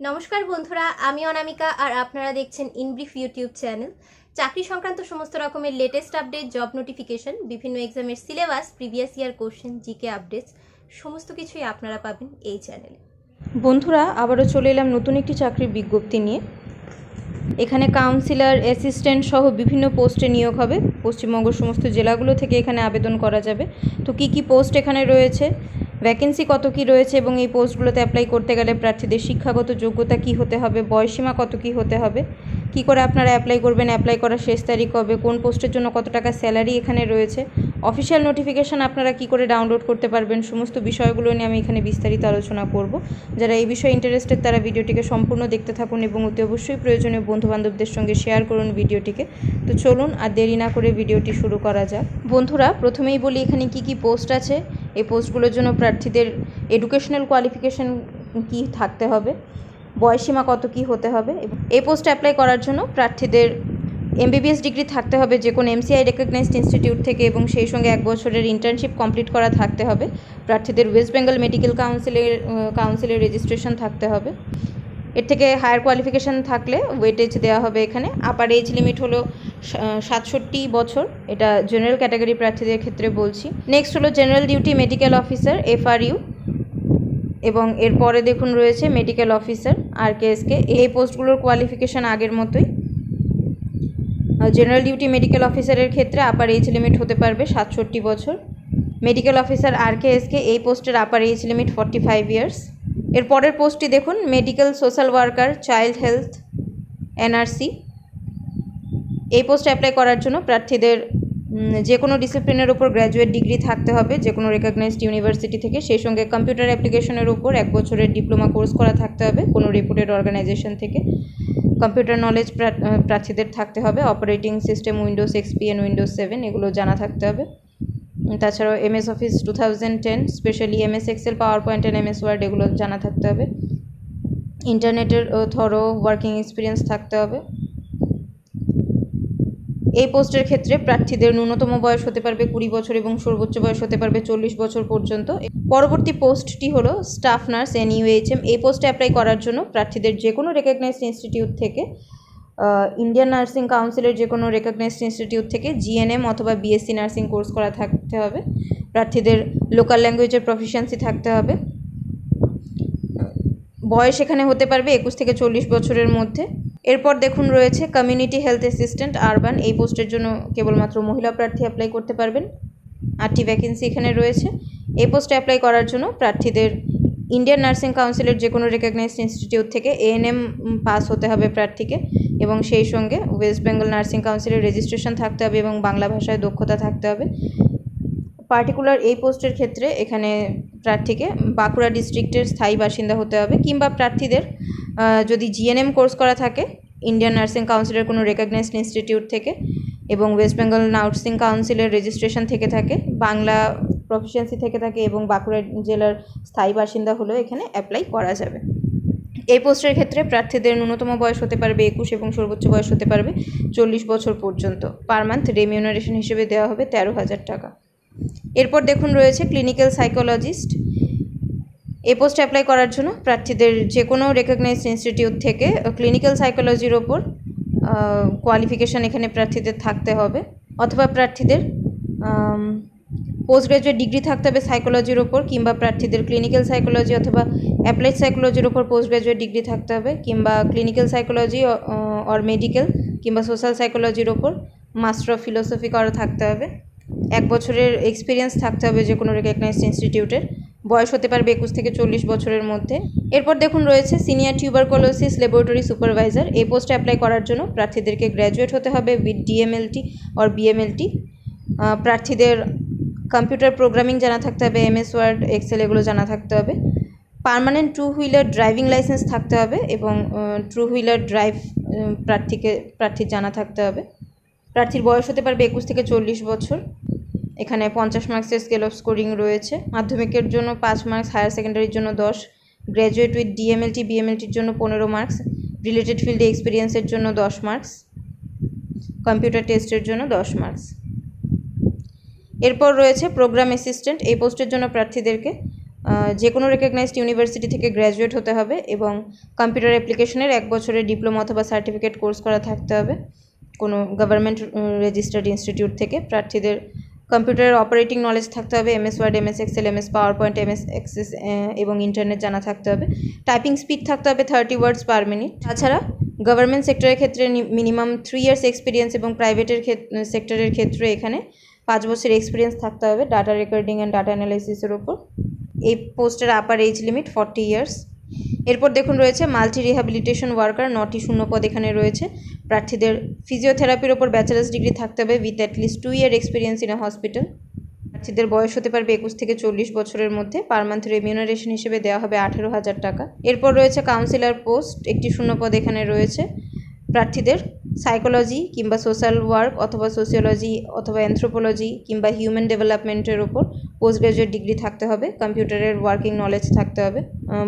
নমস্কার বন্ধুরা, আমি অনামিকা আর আপনারা দেখছেন ইনব্রিফ ইউটিউব চ্যানেল। চাকরি সংক্রান্ত সমস্ত রকমের লেটেস্ট আপডেট, জব নোটিফিকেশন, বিভিন্ন এক্সামের syllabus, previous year question, GK updates সমস্ত কিছুই আপনারা পাবেন এই চ্যানেলে। বন্ধুরা, আবারও চলে এলাম নতুন একটি চাকরির বিজ্ঞপ্তি নিয়ে। এখানে কাউন্সিলর, অ্যাসিস্ট্যান্ট সহ বিভিন্ন পোস্টে নিয়োগ হবে। পশ্চিমবঙ্গের সমস্ত জেলাগুলো থেকে এখানে আবেদন করা যাবে। তো কি কি পোস্ট এখানে রয়েছে, ভ্যাকেন্সি কত কি রয়েছে এবং এই পোস্টগুলোতে অ্যাপ্লাই করতে গেলে প্রার্থীদের শিক্ষাগত যোগ্যতা কি হতে হবে, বয়সীমা কত কি হতে হবে, কি করে আপনারা অ্যাপ্লাই করবেন, অ্যাপ্লাই করার শেষ তারিখ কবে, কোন পোস্টের জন্য কত টাকা স্যালারি এখানে রয়েছে, অফিসিয়াল নোটিফিকেশান আপনারা কি করে ডাউনলোড করতে পারবেন, সমস্ত বিষয়গুলো নিয়ে আমি এখানে বিস্তারিত আলোচনা করব। যারা এই বিষয়ে ইন্টারেস্টেড তারা ভিডিওটিকে সম্পূর্ণ দেখতে থাকুন এবং অতি অবশ্যই প্রয়োজনীয় বন্ধুবান্ধবদের সঙ্গে শেয়ার করুন ভিডিওটিকে। তো চলুন আর দেরি না করে ভিডিওটি শুরু করা যাক। বন্ধুরা, প্রথমেই বলি এখানে কি কি পোস্ট আছে। এই পোস্টগুলোর জন্য প্রার্থীদের এডুকেশনাল কোয়ালিফিকেশান কি থাকতে হবে, বয়সীমা কত কি হতে হবে। এই পোস্টে অ্যাপ্লাই করার জন্য প্রার্থীদের এমবিবিএস ডিগ্রি থাকতে হবে যে কোনো এমসিআই রেকগনাইজড ইনস্টিটিউট থেকে এবং সেই সঙ্গে 1 বছরের ইন্টার্নশিপ কমপ্লিট করা থাকতে হবে। প্রার্থীদের ওয়েস্ট বেঙ্গল মেডিকেল কাউন্সিলের রেজিস্ট্রেশন থাকতে হবে। এর থেকে হায়ার কোয়ালিফিকেশান থাকলে ওয়েটেজ দেওয়া হবে। এখানে আপার এজ লিমিট হলো 67 বছর, এটা জেনারেল ক্যাটাগরি প্রার্থীদের ক্ষেত্রে বলছি। নেক্সট হলো general duty medical officer FRU, এবং এরপরে দেখুন রয়েছে মেডিকেল অফিসার RKSK। এই পোস্টগুলোর কোয়ালিফিকেশান আগের মতোই। জেনারেল ডিউটি মেডিকেল অফিসারের ক্ষেত্রে আপার এজ লিমিট হতে পারবে 67 বছর। মেডিকেল অফিসার RKSK এই পোস্টের আপার এজ লিমিট 45 ইয়ার্স। এর পরের পোস্টটি দেখুন medical social worker child health NRC। এই পোস্টে অ্যাপ্লাই করার জন্য প্রার্থীদের যে কোনো ডিসিপ্লিনের উপর গ্র্যাজুয়েট ডিগ্রি থাকতে হবে যে কোনো রেকগনাইজড ইউনিভার্সিটি থেকে, সেই সঙ্গে কম্পিউটার অ্যাপ্লিকেশনের উপর 1 বছরের ডিপ্লোমা কোর্স করা থাকতে হবে কোনো রেপুটেড অর্গানাইজেশন থেকে। কম্পিউটার নলেজ প্রার্থীদের থাকতে হবে, operating system windows XP and windows 7 এগুলো জানা থাকতে হবে। তাছাড়াও MS office 2010, specially MS excel, PowerPoint and MS word এগুলো জানা থাকতে হবে। ইন্টারনেটের থরো ওয়ার্কিং এক্সপিরিয়েন্স থাকতে হবে। এই পোস্টের ক্ষেত্রে প্রার্থীদের ন্যূনতম বয়স হতে পারবে 20 বছর এবং সর্বোচ্চ বয়স হতে পারবে 40 বছর পর্যন্ত। পরবর্তী পোস্টটি হলো স্টাফ নার্স NUHM। এই পোস্টে অ্যাপ্লাই করার জন্য প্রার্থীদের যে কোনো রেকগনাইজড ইনস্টিটিউট থেকে, ইন্ডিয়ান নার্সিং কাউন্সিলের যে কোনো রেকগনাইজড ইনস্টিটিউট থেকে GNM অথবা BSc নার্সিং কোর্স করা থাকতে হবে। প্রার্থীদের লোকাল ল্যাঙ্গুয়েজের প্রফিসিয়েন্সি থাকতে হবে। বয়স এখানে হতে পারবে 21 থেকে 40 বছরের মধ্যে। এরপর দেখুন রয়েছে কমিউনিটি হেলথ অ্যাসিস্ট্যান্ট আরবান। এই পোস্টের জন্য কেবলমাত্র মহিলা প্রার্থী অ্যাপ্লাই করতে পারবেন। 8টি ভ্যাকেন্সি এখানে রয়েছে। এই পোস্টে অ্যাপ্লাই করার জন্য প্রার্থীদের ইন্ডিয়ান নার্সিং কাউন্সিলের যে কোনো রেকগনাইজড ইনস্টিটিউট থেকে ANM পাস হতে হবে প্রার্থীকে, এবং সেই সঙ্গে ওয়েস্ট বেঙ্গল নার্সিং কাউন্সিলের রেজিস্ট্রেশন থাকতে হবে এবং বাংলা ভাষায় দক্ষতা থাকতে হবে। পার্টিকুলার এই পোস্টের ক্ষেত্রে এখানে প্রার্থীকে বাঁকুড়া ডিস্ট্রিক্টের স্থায়ী বাসিন্দা হতে হবে, কিংবা প্রার্থীদের যদি GNM কোর্স করা থাকে ইন্ডিয়ান নার্সিং কাউন্সিলের কোনো রেকগনাইজড ইনস্টিটিউট থেকে এবং ওয়েস্ট বেঙ্গল নার্সিং কাউন্সিলের রেজিস্ট্রেশন থেকে থাকে, বাংলা প্রফিসিয়েন্সি থেকে থাকে এবং বাঁকুড়া জেলার স্থায়ী বাসিন্দা হলেও এখানে অ্যাপ্লাই করা যাবে। এই পোস্টের ক্ষেত্রে প্রার্থীদের ন্যূনতম বয়স হতে পারবে 21 এবং সর্বোচ্চ বয়স হতে পারবে 40 বছর পর্যন্ত। পার মান্থ রেমিউনারেশন হিসেবে দেওয়া হবে 13,000 টাকা। এরপর দেখুন রয়েছে ক্লিনিক্যাল সাইকোলজিস্ট। এই পোস্টে অ্যাপ্লাই করার জন্য প্রার্থীদের যে কোনো রেকগনাইজড ইনস্টিটিউট থেকে ক্লিনিক্যাল সাইকোলজির ওপর কোয়ালিফিকেশান এখানে প্রার্থীদের থাকতে হবে, অথবা প্রার্থীদের পোস্ট গ্র্যাজুয়েট ডিগ্রি থাকতে হবে সাইকোলজির ওপর, কিংবা প্রার্থীদের ক্লিনিক্যাল সাইকোলজি অথবা অ্যাপ্লাইড সাইকোলজির ওপর পোস্ট গ্র্যাজুয়েট ডিগ্রি থাকতে হবে, কিংবা ক্লিনিক্যাল সাইকোলজি অর মেডিকেল কিংবা সোশ্যাল সাইকোলজির ওপর মাস্টার অফ ফিলোসফি করা থাকতে হবে। 1 বছরের এক্সপিরিয়েন্স থাকতে হবে যে কোনো রেকগনাইজড ইনস্টিটিউটের। বয়স হতে পারবে 21 থেকে 40 বছরের মধ্যে। এরপর দেখুন রয়েছে সিনিয়র টিউবারকুলোসিস ল্যাবরেটরি সুপারভাইজার। এই পোস্টে অ্যাপ্লাই করার জন্য প্রার্থীদেরকে গ্র্যাজুয়েট হতে হবে উইথ DMLT অর BMLT। প্রার্থীদের কম্পিউটার প্রোগ্রামিং জানা থাকতে হবে, MS ওয়ার্ড এক্সেল এগুলো জানা থাকতে হবে। পার্মানেন্ট 2 হুইলার ড্রাইভিং লাইসেন্স থাকতে হবে এবং 2 হুইলার ড্রাইভ প্রার্থীর জানা থাকতে হবে। প্রার্থীর বয়স হতে পারবে 21 থেকে 40 বছর। এখানে 50 মার্কসের স্কেল অফ স্কোরিং রয়েছে। মাধ্যমিকের জন্য 5 মার্কস, হায়ার সেকেন্ডারির জন্য 10, গ্র্যাজুয়েট উইথ DMLT BMLTর জন্য 15 মার্কস, রিলেটেড ফিল্ডে এক্সপিরিয়েন্সের জন্য 10 মার্কস, কম্পিউটার টেস্টের জন্য 10 মার্কস। এরপর রয়েছে প্রোগ্রাম অ্যাসিস্ট্যান্ট। এই পোস্টের জন্য প্রার্থীদেরকে যে কোনো রেকগনাইজড ইউনিভার্সিটি থেকে গ্র্যাজুয়েট হতে হবে এবং কম্পিউটার অ্যাপ্লিকেশনের 1 বছরের ডিপ্লোমা অথবা সার্টিফিকেট কোর্স করা থাকতে হবে কোনো গভর্নমেন্ট রেজিস্টার্ড ইনস্টিটিউট থেকে। প্রার্থীদের কম্পিউটারের অপারেটিং নলেজ থাকতে হবে, MS word, MS excel, MS PowerPoint, MS access এবং ইন্টারনেট জানা থাকতে হবে। টাইপিং স্পিড থাকতে হবে 30 ওয়ার্ডস পার মিনিট। তাছাড়া গভর্নমেন্ট সেক্টরের ক্ষেত্রে মিনিমাম 3 ইয়ার্স এক্সপিরিয়েন্স এবং প্রাইভেটের সেক্টরের ক্ষেত্রে এখানে 5 বছর এক্সপিরিয়েন্স থাকতে হবে ডাটা রেকর্ডিং অ্যান্ড ডাটা অ্যানালাইসিসের ওপর। এই পোস্টের আপার এজ লিমিট 40 ইয়ার্স। এরপর দেখুন রয়েছে মাল্টি রিহ্যাবিলিটেশন ওয়ার্কার, 9টি শূন্যপদ এখানে রয়েছে। প্রার্থীদের ফিজিওথেরাপির ওপর ব্যাচেলার্স ডিগ্রি থাকতে হবে with at least 2 year experience in a hospital. প্রার্থীদের বয়স হতে পারবে 21 থেকে 40 বছরের মধ্যে। পার মান্থ রেমিউনারেশন হিসেবে দেওয়া হবে 18,000 টাকা। এরপর রয়েছে কাউন্সিলর পোস্ট, একটি শূন্যপদ এখানে রয়েছে। প্রার্থীদের সাইকোলজি কিংবা সোশ্যাল ওয়ার্ক অথবা সোশিওলজি অথবা অ্যানথ্রোপোলজি কিংবা হিউম্যান ডেভেলপমেন্টের ওপর পোস্ট গ্রাজুয়েট ডিগ্রি থাকতে হবে, কম্পিউটারের ওয়ার্কিং নলেজ থাকতে হবে।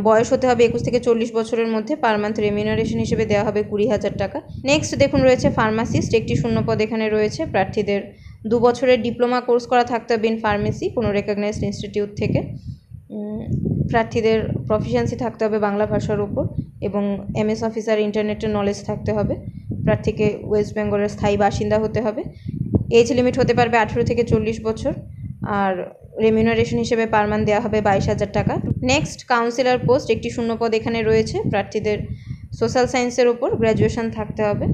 বয়স হতে হবে 21 থেকে 40 বছরের মধ্যে। পার মান্থ রেমিউনারেশন হিসেবে দেওয়া হবে 20,000 টাকা। নেক্সট দেখুন রয়েছে ফার্মাসিস্ট, একটি শূন্যপদ এখানে রয়েছে। প্রার্থীদের 2 বছরের ডিপ্লোমা কোর্স করা থাকতে হবে ইন ফার্মেসি কোনো রেকগনাইজড ইনস্টিটিউট থেকে। প্রার্থীদের প্রফিসিয়েন্সি থাকতে হবে বাংলা ভাষার উপর এবং MS অফিসার ইন্টারনেটের নলেজ থাকতে হবে। প্রার্থীকে ওয়েস্ট বেঙ্গলের স্থায়ী বাসিন্দা হতে হবে। এজ লিমিট হতে পারবে 18 থেকে 40 বছর আর রেমিউনারেশন হিসেবে পার মান্থ দেওয়া হবে 22,000 টাকা। নেক্সট কাউন্সিলর পোস্ট, একটি শূন্যপদ এখানে রয়েছে। প্রার্থীদের সোশ্যাল সায়েন্সের উপর গ্র্যাজুয়েশন থাকতে হবে।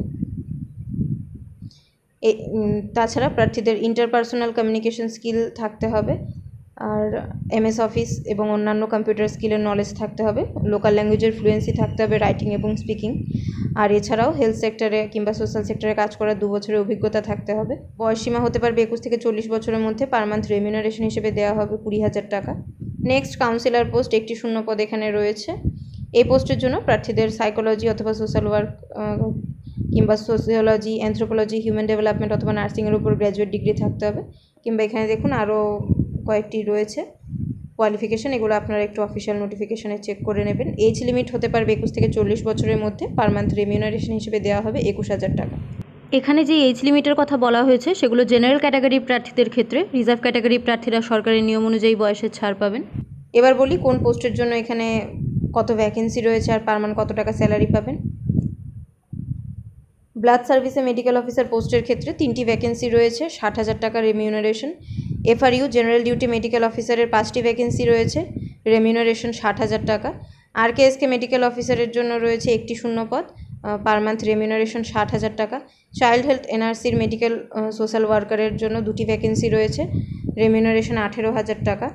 তাছাড়া প্রার্থীদের ইন্টারপার্সোনাল কমিউনিকেশন স্কিল থাকতে হবে আর MS অফিস এবং অন্যান্য কম্পিউটার স্কিলের নলেজ থাকতে হবে। লোকাল ল্যাঙ্গুয়েজের ফ্লুয়েন্সি থাকতে হবে রাইটিং এবং স্পিকিং। আর এছাড়াও হেলথ সেক্টরে কিংবা সোশ্যাল সেক্টরে কাজ করার 2 বছরের অভিজ্ঞতা থাকতে হবে। বয়সসীমা হতে পারবে 21 থেকে 40 বছরের মধ্যে। পার মান্থ রেমিউনারেশন হিসেবে দেওয়া হবে 20,000 টাকা। নেক্সট কাউন্সিলর পোস্ট, একটি শূন্যপদ এখানে রয়েছে। এই পোস্টের জন্য প্রার্থীদের সাইকোলজি অথবা সোশ্যাল ওয়ার্ক কিংবা সোশিওলজি, অ্যানথ্রোপোলজি, হিউম্যান ডেভেলপমেন্ট অথবা নার্সিংয়ের উপর গ্র্যাজুয়েট ডিগ্রি থাকতে হবে। কিংবা এখানে দেখুন আরও কয়েকটি রয়েছে কোয়ালিফিকেশান, এগুলো আপনারা একটু অফিসিয়াল নোটিফিকেশানে চেক করে নেবেন। এজ লিমিট হতে পারবে 21 থেকে 40 বছরের মধ্যে। পার মান্থ রেমিউনারেশন হিসেবে দেওয়া হবে 21,000 টাকা। এখানে যে এজ লিমিটের কথা বলা হয়েছে সেগুলো জেনারেল ক্যাটাগরির প্রার্থীদের ক্ষেত্রে। রিজার্ভ ক্যাটাগরির প্রার্থীরা সরকারি নিয়ম অনুযায়ী বয়সের ছাড় পাবেন। এবার বলি কোন পোস্টের জন্য এখানে কত ভ্যাকেন্সি রয়েছে আর পার মান্থ কত টাকা স্যালারি পাবেন। ব্লাড সার্ভিসে মেডিকেল অফিসার পোস্টের ক্ষেত্রে 3টি ভ্যাকেন্সি রয়েছে, 60,000 টাকা remuneration. FRU general duty medical অফিসারের 5টি ভ্যাকেন্সি রয়েছে, রেমিউনারেশন 60,000 টাকা। RKSK মেডিকেল অফিসারের জন্য রয়েছে একটি শূন্যপদ, পার মান্থ রেমিউনারেশন 60,000 টাকা। চাইল্ড হেলথ NRCর মেডিকেল সোশ্যাল ওয়ার্কারের জন্য 2টি ভ্যাকেন্সি রয়েছে, রেমিউনারেশন 18,000 টাকা।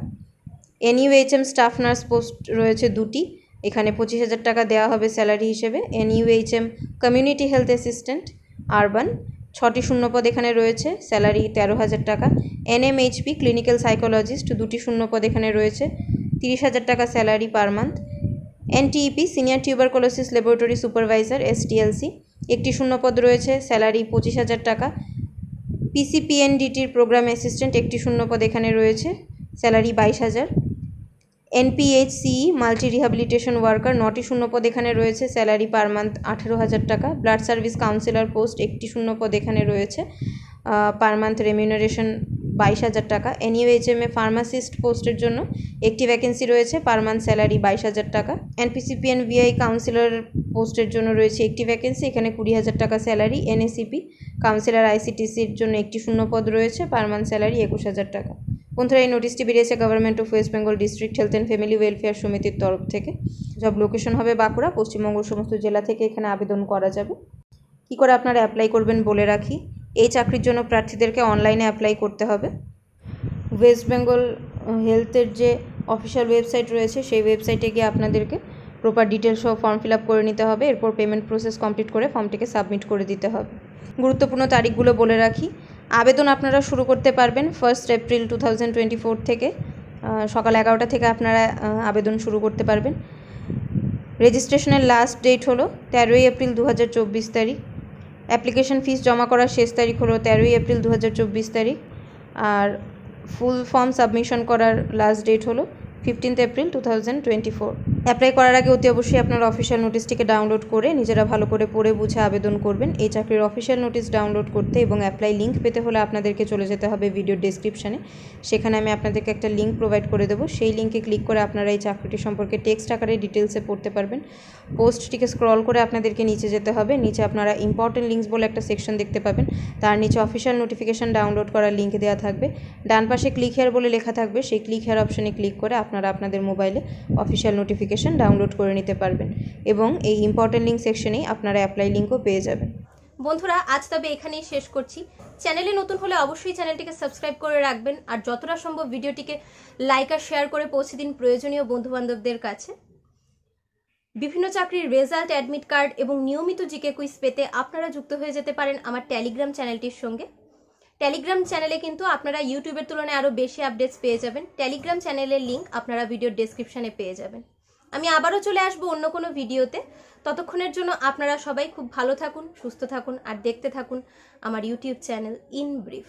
NUHM স্টাফ নার্স পোস্ট রয়েছে 2টি, এখানে 25,000 টাকা দেওয়া হবে স্যালারি হিসেবে। NUHM community health assistant urban 6টি শূন্যপদ এখানে রয়েছে, স্যালারি 13,000 টাকা। NMHP ক্লিনিক্যাল সাইকোলজিস্ট 2টি শূন্যপদ এখানে রয়েছে, 30,000 টাকা salary per month. NTEP senior tuberculosis laboratory supervisor STLC একটি শূন্যপদ রয়েছে, স্যালারি 25,000 টাকা। PCPNDTর প্রোগ্রাম অ্যাসিস্ট্যান্ট একটি শূন্যপদ এখানে রয়েছে, salary 22,000। NPHCE multi rehabilitation worker 9টি শূন্যপদ এখানে রয়েছে, স্যালারি পার মান্থ 18,000 টাকা। ব্লাড সার্ভিস কাউন্সিলর পোস্ট একটি শূন্যপদ এখানে রয়েছে, পার মান্থ রেমিউনারেশন 22,000 টাকা। NUHM ফার্মাসিস্ট পোস্টের জন্য একটি ভ্যাকেন্সি রয়েছে, পার মান্থ স্যালারি 22,000 টাকা। NPCPN VI কাউন্সিলর পোস্টের জন্য রয়েছে একটি ভ্যাকেন্সি, এখানে 20,000 টাকা স্যালারি। NACP কাউন্সিলর ICTCর জন্য একটি শূন্যপদ রয়েছে, পার মান্থ স্যালারি 21,000 টাকা। বন্ধুরা এই নোটিশটি বেরিয়েছে government of West Bengal district health and family welfare সমিতির তরফ থেকে। জব লোকেশন হবে বাঁকুড়া। পশ্চিমবঙ্গের সমস্ত জেলা থেকে এখানে আবেদন করা যাবে। কী করে আপনারা অ্যাপ্লাই করবেন বলে রাখি। এই চাকরির জন্য প্রার্থীদেরকে অনলাইনে অ্যাপ্লাই করতে হবে। ওয়েস্ট বেঙ্গল হেলথের যে অফিসিয়াল ওয়েবসাইট রয়েছে সেই ওয়েবসাইটে গিয়ে আপনাদেরকে প্রপার ডিটেলস সহ ফর্ম ফিল আপ করে নিতে হবে। এরপর পেমেন্ট প্রসেস কমপ্লিট করে ফর্মটিকে সাবমিট করে দিতে হবে। গুরুত্বপূর্ণ তারিখগুলো বলে রাখি। আবেদন আপনারা শুরু করতে পারবেন 1 এপ্রিল 2024 থেকে। সকাল 11টা থেকে আপনারা আবেদন শুরু করতে পারবেন। রেজিস্ট্রেশনের লাস্ট ডেট হলো 13 এপ্রিল 2024 তারিখ। অ্যাপ্লিকেশন ফিস জমা করার শেষ তারিখ হলো 13 এপ্রিল 2024 তারিখ। আর ফুল ফর্ম সাবমিশন করার লাস্ট ডেট হলো 15 এপ্রিল 2024। অ্যাপ্লাই করার আগে অতি অবশ্যই আপনারা অফিসিয়াল নোটিশটিকে ডাউনলোড করে নিজেরা ভালো করে পড়ে বুঝে আবেদন করবেন। এই চাকরির অফিসিয়াল নোটিশ ডাউনলোড করতে এবং অ্যাপ্লাই লিঙ্ক পেতে হলে আপনাদেরকে চলে যেতে হবে ভিডিও ডেসক্রিপশানে। সেখানে আমি আপনাদেরকে একটা লিঙ্ক প্রোভাইড করে দেবো। সেই লিঙ্কে ক্লিক করে আপনারা এই চাকরিটি সম্পর্কে টেক্সট আকারে ডিটেলসে পড়তে পারবেন। পোস্টটিকে স্ক্রল করে আপনাদেরকে নিচে যেতে হবে। নিচে আপনারা ইম্পর্টেন্ট লিঙ্কস বলে একটা সেকশন দেখতে পাবেন। তার নিচে অফিসিয়াল নোটিফিকেশান ডাউনলোড করার লিঙ্ক দেওয়া থাকবে। ডান পাশে ক্লিক হেয়ার বলে লেখা থাকবে। সেই ক্লিক হেয়ার অপশানে ক্লিক করে আপনারা আপনাদের মোবাইলে অফিসিয়াল নোটিফিকেশান ডাউনলোড করে নিতে পারবেন এবং এই ইম্পর্টেন্ট লিঙ্ক সেকশনেই আপনারা অ্যাপ্লাই লিঙ্কও পেয়ে যাবেন। বন্ধুরা, আজ তবে এখানেই শেষ করছি। চ্যানেলে নতুন হলে অবশ্যই চ্যানেলটিকে সাবস্ক্রাইব করে রাখবেন আর যতটা সম্ভব ভিডিওটিকে লাইক আর শেয়ার করে পৌঁছে দিন প্রয়োজনীয় বন্ধুবান্ধবদের কাছে। বিভিন্ন চাকরির রেজাল্ট, অ্যাডমিট কার্ড এবং নিয়মিত জিকে কুইজ পেতে আপনারা যুক্ত হয়ে যেতে পারেন আমার টেলিগ্রাম চ্যানেলটির সঙ্গে। টেলিগ্রাম চ্যানেলে কিন্তু আপনারা ইউটিউবের তুলনায় আরও বেশি আপডেটস পেয়ে যাবেন। টেলিগ্রাম চ্যানেলের লিঙ্ক আপনারা ভিডিওর ডেসক্রিপশানে পেয়ে যাবেন। আমি আবারও চলে আসবো অন্য কোনো ভিডিওতে। ততক্ষণের জন্য আপনারা সবাই খুব ভালো থাকুন, সুস্থ থাকুন আর দেখতে থাকুন আমার ইউটিউব চ্যানেল ইন ব্রিফ।